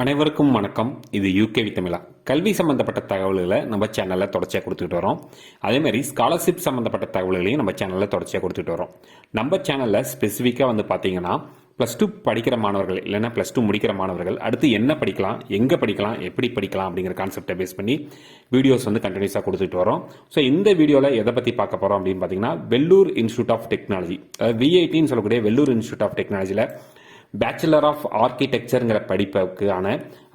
அனைவருக்கும் வணக்கம். இது யூகேவி தமிழா. கல்வி சம்பந்தப்பட்ட தகவல்களை நம்ம சேனலில் தொடர்ச்சியாக கொடுத்துட்டு வரோம். அதேமாதிரி ஸ்காலர்ஷிப் சம்மந்தப்பட்ட தகவல்களையும் நம்ம சேனலில் தொடர்ச்சியாக கொடுத்துட்டு வரோம். நம்ம சேனலில் ஸ்பெசிஃபிக்காக வந்து பார்த்தீங்கன்னா +2 படிக்கிற மாணவர்கள் இல்லைன்னா +2 முடிக்கிற மாணவர்கள் அடுத்து என்ன படிக்கலாம், எங்கே படிக்கலாம், எப்படி படிக்கலாம் அப்படிங்கிற கான்செப்டை பேஸ் பண்ணி வீடியோஸ் வந்து கண்டினியூஸாக கொடுத்துட்டு வரோம். ஸோ இந்த வீடியோவில் எதை பற்றி பார்க்க போகிறோம் அப்படின்னு பார்த்தீங்கன்னா, வெள்ளூர் இன்ஸ்டியூட் ஆஃப் டெக்னாலஜி, விஐடின்னு சொல்லக்கூடிய வெள்ளூர் இன்ஸ்டியூட் ஆஃப் டெக்னாலஜியில் பேச்சுலர் ஆஃப் ஆர்கிடெக்சருங்கிற படிப்புக்கான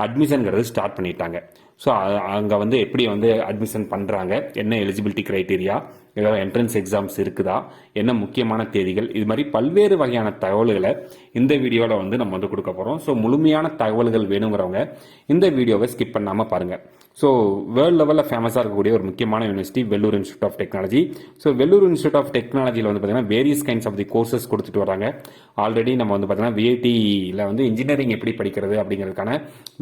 அட்மிஷன்கிறது ஸ்டார்ட் பண்ணிட்டாங்க. ஸோ அங்கே வந்து எப்படி வந்து அட்மிஷன் பண்ணுறாங்க, என்ன எலிஜிபிலிட்டி க்ரைட்டீரியா, ஏதாவது என்ட்ரன்ஸ் எக்ஸாம்ஸ் இருக்குதா, என்ன முக்கியமான தேதிகள், இது மாதிரி பல்வேறு வகையான தகவல்களை இந்த வீடியோவில் வந்து நம்ம வந்து கொடுக்க போகிறோம். ஸோ முழுமையான தகவல்கள் வேணுங்கிறவங்க இந்த வீடியோவை ஸ்கிப் பண்ணாமல் பாருங்கள். ஸோ வேர்ல்டு லெவலில் ஃபேமஸாக இருக்கக்கூடிய ஒரு முக்கியமான university Vellore institute of technology. So Vellore institute of டெக்னாலஜியில் வந்து பார்த்தீங்கன்னா various kinds of the courses கொடுத்துட்டு வராங்க. ஆல்ரெடி நம்ம வந்து பார்த்தீங்கன்னா விஐடியில் வந்து இன்ஜினியரிங் எப்படி படிக்கிறது அப்படிங்கிறதுக்கான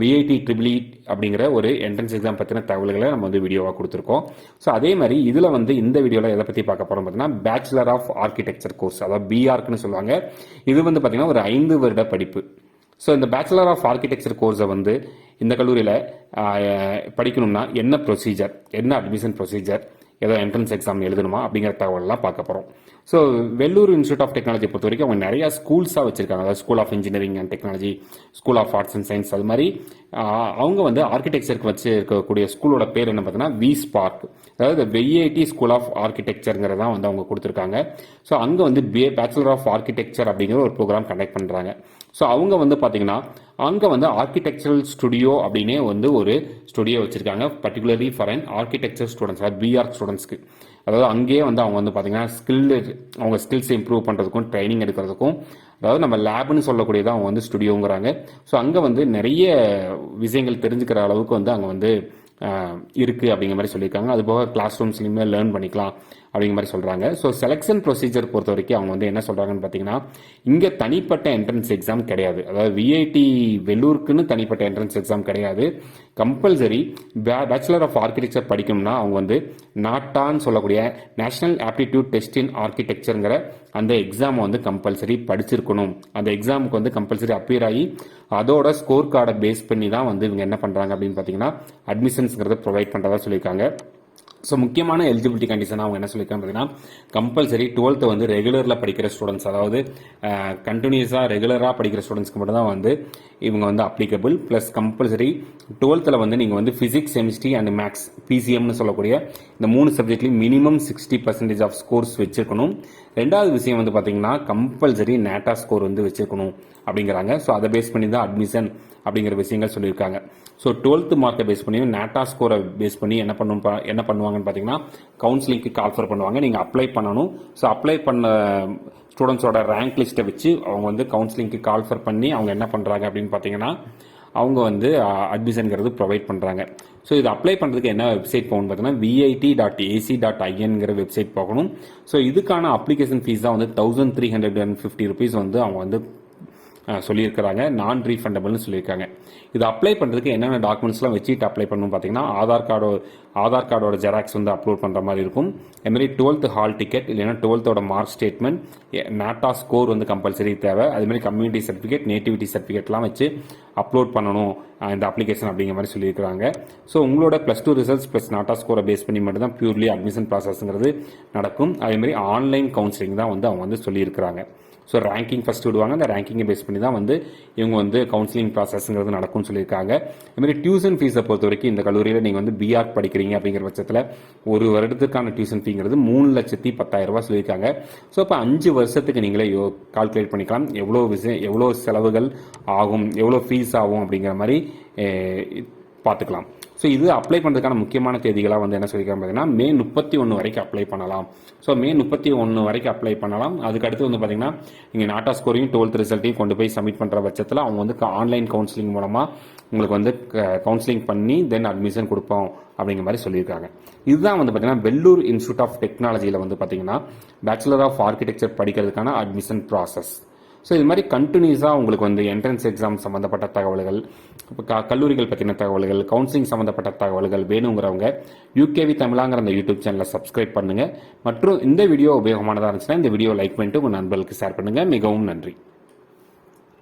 விஐடி ட்ரிபிள் அப்படிங்கிற ஒரு என்ட்ரன்ஸ் எக்ஸாம் பற்றின தகவல்களை நம்ம வந்து வீடியோவாக கொடுத்துருக்கோம். ஸோ அதே மாதிரி இதில் வந்து இந்த வீடியோவில் எதை பற்றி பார்க்க போகிறோம் பார்த்தீங்கன்னா, பேச்சுலர் ஆஃப் ஆர்கிடெக்சர் கோர்ஸ், அதாவது பிஆர்க்குன்னு சொல்லுவாங்க. இது வந்து பார்த்தீங்கன்னா ஒரு 5 வருட படிப்பு. ஸோ இந்த பேச்சுலர் ஆஃப் ஆர்கிடெக்சர் கோர்ஸை வந்து இந்த கல்லூரியில் படிக்கணும்னா என்ன ப்ரொசீஜர், என்ன அட்மிஷன் ப்ரொசீஜர், ஏதோ என்ட்ரன்ஸ் எக்ஸாம் எழுதணுமா அப்படிங்கிற தகவலாம் பார்க்க போகிறோம். So Vellore institute of technology பொறுத்த வரைக்கும் அவங்க நிறையா ஸ்கூல்ஸாக வச்சிருக்காங்க. அதாவது school of engineering and technology, school of arts and science, அது மாதிரி அவங்க வந்து ஆர்கிடெக்சருக்கு வச்சு இருக்கக்கூடிய ஸ்கூலோட பேர் என்ன பார்த்தீங்கன்னா வி ஸ்பார்க், அதாவது விஐடி ஸ்கூல் ஆஃப் ஆர்கிடெக்சருங்கிறதான் வந்து அவங்க கொடுத்துருக்காங்க. ஸோ அங்கே வந்து பேச்சுலர் ஆஃப் ஆர்கிடெக்சர் அப்படிங்கிற ஒரு ப்ரோக்ராம் கண்டக்ட் பண்ணுறாங்க. ஸோ அவங்க வந்து பார்த்தீங்கன்னா அங்கே வந்து ஆர்கிடெக்சரல் ஸ்டுடியோ அப்படின்னே வந்து ஒரு ஸ்டுடியோ வச்சுருக்காங்க, particularly for and architecture students, அதாவது பிஆர் ஸ்டூடெண்ட்ஸ்க்கு. அதாவது அங்கேயே வந்து அவங்க வந்து பார்த்தீங்கன்னா அவங்க ஸ்கில்ஸ் இம்ப்ரூவ் பண்ணுறதுக்கும் ட்ரைனிங் எடுக்கிறதுக்கும், அதாவது நம்ம லேப்னு சொல்லக்கூடியதான் அவங்க வந்து ஸ்டுடியோங்கிறாங்க. ஸோ அங்கே வந்து நிறைய விஷயங்கள் தெரிஞ்சுக்கிற அளவுக்கு வந்து அங்கே வந்து இருக்குது அப்படிங்கிற மாதிரி சொல்லியிருக்காங்க. அதுபோக கிளாஸ் ரூம்ஸ்லையுமே லேர்ன் பண்ணிக்கலாம் அப்படிங்கிற மாதிரி சொல்கிறாங்க. ஸோ செலெக்ஷன் ப்ரொசீஜர் பொறுத்த வரைக்கும் அவங்க வந்து என்ன சொல்கிறாங்கன்னு பார்த்தீங்கன்னா, இங்கே தனிப்பட்ட என்ட்ரன்ஸ் எக்ஸாம் கிடையாது. அதாவது விஐடி வெள்ளூருக்குன்னு தனிப்பட்ட என்ட்ரன்ஸ் எக்ஸாம் கிடையாது. கம்பல்சரி பேச்சுலர் ஆஃப் ஆர்கிடெக்சர் படிக்கணும்னா அவங்க வந்து நாட்டான்னு சொல்லக்கூடிய நேஷனல் ஆப்டிடியூட் டெஸ்ட் இன் ஆர்கிடெக்சருங்கிற அந்த எக்ஸாமை வந்து கம்பல்சரி படிச்சிருக்கணும். அந்த எக்ஸாமுக்கு வந்து கம்பல்சரி அப்பியர் ஆகி அதோட ஸ்கோர் கார்டை பேஸ் பண்ணி தான் வந்து இவங்க என்ன பண்ணுறாங்க அப்படின்னு பார்த்தீங்கன்னா அட்மிஷன்ஸ்ங்கிறத ப்ரொவைட் பண்ணுறதா சொல்லியிருக்காங்க. ஸோ முக்கியமான எலிஜிபிலிட்டி கண்டிஷனாக அவங்க என்ன சொல்லியிருக்காங்க பார்த்தீங்கன்னா, கம்பல்சரி 12th வந்து ரெகுலரில் படிக்கிற ஸ்டூடெண்ட்ஸ், அதாவது கண்டினியூஸாக ரெகுலராக படிக்கிற ஸ்டூடெண்ட்ஸ்க்கு மட்டும் தான் வந்து இவங்க வந்து அப்ளிகபிள். ப்ளஸ் கம்பல்சரி 12th வந்து நீங்கள் வந்து ஃபிசிக்ஸ், கெமிஸ்ட்ரி அண்ட் மேக்ஸ், பிசிஎம்னு சொல்லக்கூடிய இந்த 3 சப்ஜெக்ட்லையும் மினிமம் 60% ஆஃப் ஸ்கோர்ஸ் வச்சிருக்கணும். ரெண்டாவது விஷயம் வந்து பார்த்தீங்கன்னா கம்பல்சரி நேட்டா ஸ்கோர் வந்து வச்சிருக்கணும் அப்படிங்கிறாங்க. ஸோ அதை பேஸ் பண்ணி தான் அட்மிஷன் அப்படிங்கிற விஷயங்கள் சொல்லியிருக்காங்க. ஸோ 12th மார்க்கை பேஸ் பண்ணி நேட்டா ஸ்கோரை பேஸ் பண்ணி என்ன பண்ணுவாங்கன்னு பார்த்தீங்கன்னா கவுன்சிலிங்க்கு கால்ஃபர் பண்ணுவாங்க. நீங்கள் அப்ளை பண்ணணும். ஸோ அப்ளை பண்ண ஸ்டூடெண்ட்ஸோட ரேங்க் லிஸ்ட்டை வச்சு அவங்க வந்து கவுன்சிலிங்க்கு கால்ஃபர் பண்ணி அவங்க என்ன பண்ணுறாங்க அப்படின்னு பார்த்தீங்கன்னா அவங்க வந்து அட்மிஷன்கிறது ப்ரொவைட் பண்ணுறாங்க. ஸோ இது அப்ளை பண்ணுறதுக்கு என்ன வெப்சைட் போகணும்னு பார்த்தீங்கன்னா vit.ac.in வெப்சைட் போகணும். ஸோ இதுக்கான அப்ளிகேஷன் ஃபீஸ் தான் வந்து 1350 rupees வந்து அவங்க வந்து சொல்லியிருக்கிறாங்க. நான் ரீஃபண்டபிள்னு சொல்லியிருக்காங்க. இது அப்ளை பண்ணுறதுக்கு என்னென்ன டாக்குமெண்ட்ஸ்லாம் வச்சுட்டு அப்ளை பண்ணணும் பார்த்தீங்கன்னா, ஆதார் கார்டோட ஜெராக்ஸ் வந்து அப்லோட் பண்ணுற மாதிரி இருக்கும். அதுமாதிரி 12th ஹால் டிக்கெட் இல்லைன்னா 12th மார்க் ஸ்டேட்மெண்ட், நாட்டா ஸ்கோர் வந்து கம்பல்சரி தேவை. அதுமாதிரி கம்யூனிட்டி சர்டிஃபிகேட், நேட்டிவிட்டி சர்டிஃபிகேட்லாம் வச்சு அப்லோட் பண்ணணும் இந்த அப்ளிகேஷன் அப்படிங்கிற மாதிரி சொல்லியிருக்காங்க. ஸோ உங்களோட +2 ரிசல்ட்ஸ் ப்ளஸ் நாட்டா ஸ்கோரை பேஸ் பண்ணி மட்டும் தான் பியூர்லி அட்மிஷன் ப்ராசஸ்ங்கிறது நடக்கும். அதேமாதிரி ஆன்லைன் கவுன்சிலிங் தான் வந்து அவங்க வந்து சொல்லியிருக்கிறாங்க. ஸோ ரேங்கிங் ஃபஸ்ட் விடுவாங்க. அந்த ரேங்கிங்கை பேஸ் பண்ணி தான் வந்து இவங்க வந்து கவுன்சிலிங் ப்ராசஸ்ங்கிறது நடக்கும்னு சொல்லியிருக்காங்க. அதுமாதிரி டியூஷன் ஃபீஸை பொறுத்த வரைக்கும் இந்த கல்லூரியில் நீங்கள் வந்து பிஆர் படிக்கிறீங்க அப்படிங்கிற பட்சத்தில் ஒரு வருடத்துக்கான டியூஷன் ஃபீங்கிறது 3,10,000 சொல்லியிருக்காங்க. ஸோ இப்போ 5 வருஷத்துக்கு நீங்களே கால்குலேட் பண்ணிக்கலாம் எவ்வளோ செலவுகள் ஆகும், எவ்வளோ ஃபீஸ் ஆகும் அப்படிங்கிற மாதிரி பார்த்துக்கலாம். ஸோ இது அப்ளை பண்ணுறதுக்கான முக்கியமான தேதிகளாக வந்து என்ன சொல்லியிருக்காங்க பார்த்தீங்கன்னா May 31 வரைக்கும் அப்ளை பண்ணலாம். ஸோ May 31 வரைக்கும் அப்ளை பண்ணலாம். அதுக்கடுத்து வந்து பார்த்தீங்கன்னா நீங்கள் நாட்டா ஸ்கோரையும் 12th ரிசல்ட்டையும் கொண்டு போய் சப்மிட் பண்ணுற பட்சத்தில் அவங்க வந்து ஆன்லைன் கவுன்சிலிங் மூலமாக உங்களுக்கு வந்து கவுன்சிலிங் பண்ணி தென் அட்மிஷன் கொடுப்போம் அப்படிங்கிற மாதிரி சொல்லியிருக்காங்க. இதுதான் வந்து பார்த்தீங்கன்னா வெள்ளூர் இன்ஸ்டியூட் ஆஃப் டெக்னாலஜியில் வந்து பார்த்தீங்கன்னா பேச்சுலர் ஆஃப் ஆர்கிடெக்சர் படிக்கிறதுக்கான அட்மிஷன் ப்ராசஸ். ஸோ இது மாதிரி கண்டினியூஸாக உங்களுக்கு வந்து என்ட்ரன்ஸ் எக்ஸாம் சம்மந்தப்பட்ட தகவல்கள், கல்லூரிகள் பற்றின தகவல்கள், கவுன்சிலிங் சம்மந்தப்பட்ட தகவல்கள் வேணுங்கிறவங்க யூகேவி தமிழாங்கிற அந்த யூடியூப் சேனலை சப்ஸ்கிரைப் பண்ணுங்கள். மற்றும் இந்த வீடியோ உபயோகமானதாக இருந்துச்சுன்னா இந்த வீடியோ லைக் பண்ணிட்டு உங்கள் நண்பர்களுக்கு ஷேர் பண்ணுங்கள். மிகவும் நன்றி.